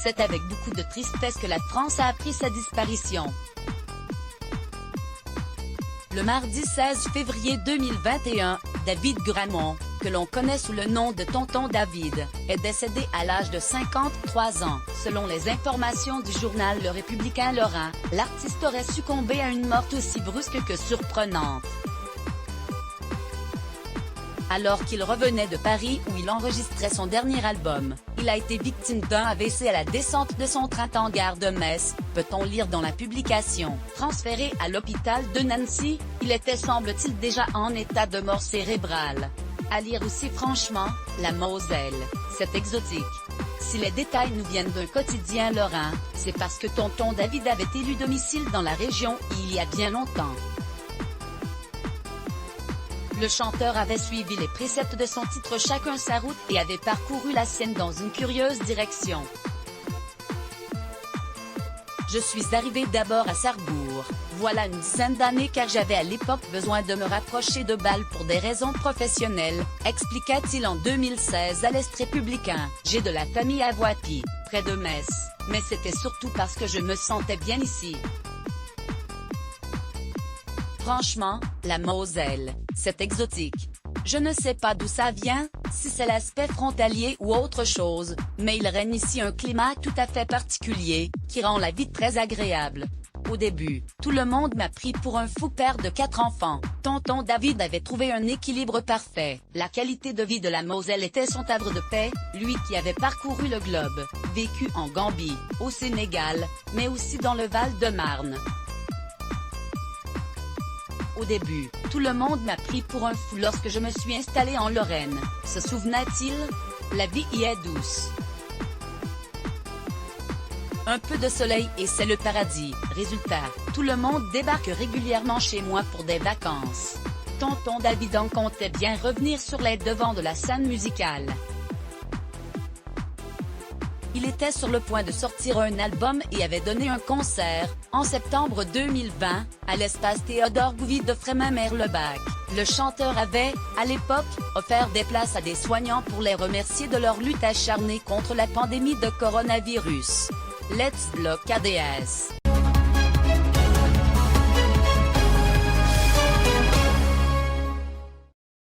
C'est avec beaucoup de tristesse que la France a appris sa disparition. Le mardi 16 février 2021, David Gramont, que l'on connaît sous le nom de Tonton David, est décédé à l'âge de 53 ans. Selon les informations du journal Le Républicain Lorrain, l'artiste aurait succombé à une mort aussi brusque que surprenante. Alors qu'il revenait de Paris où il enregistrait son dernier album, il a été victime d'un AVC à la descente de son train-gare de Metz, peut-on lire dans la publication. Transféré à l'hôpital de Nancy, il était semble-t-il déjà en état de mort cérébrale. À lire aussi franchement, la Moselle, c'est exotique. Si les détails nous viennent d'un quotidien lorrain, c'est parce que Tonton David avait élu domicile dans la région il y a bien longtemps. Le chanteur avait suivi les préceptes de son titre Chacun sa route et avait parcouru la sienne dans une curieuse direction. Je suis arrivé d'abord à Sarrebourg, voilà une dizaine d'années car j'avais à l'époque besoin de me rapprocher de Bâle pour des raisons professionnelles, expliqua-t-il en 2016 à l'Est républicain. J'ai de la famille à Voipy, près de Metz, mais c'était surtout parce que je me sentais bien ici. Franchement, la Moselle, c'est exotique. Je ne sais pas d'où ça vient, si c'est l'aspect frontalier ou autre chose, mais il règne ici un climat tout à fait particulier, qui rend la vie très agréable. Au début, tout le monde m'a pris pour un fou père de 4 enfants. Tonton David avait trouvé un équilibre parfait. La qualité de vie de la Moselle était son havre de paix, lui qui avait parcouru le globe, vécu en Gambie, au Sénégal, mais aussi dans le Val-de-Marne. Au début, tout le monde m'a pris pour un fou lorsque je me suis installé en Lorraine, se souvenait-il? La vie y est douce. Un peu de soleil et c'est le paradis. Résultat, tout le monde débarque régulièrement chez moi pour des vacances. Tonton David en comptait bien revenir sur les devants de la scène musicale. Il était sur le point de sortir un album et avait donné un concert, en septembre 2020, à l'espace Théodore Bouvier de Frémin-Merlebac. Le chanteur avait, à l'époque, offert des places à des soignants pour les remercier de leur lutte acharnée contre la pandémie de coronavirus. Let's block ADS.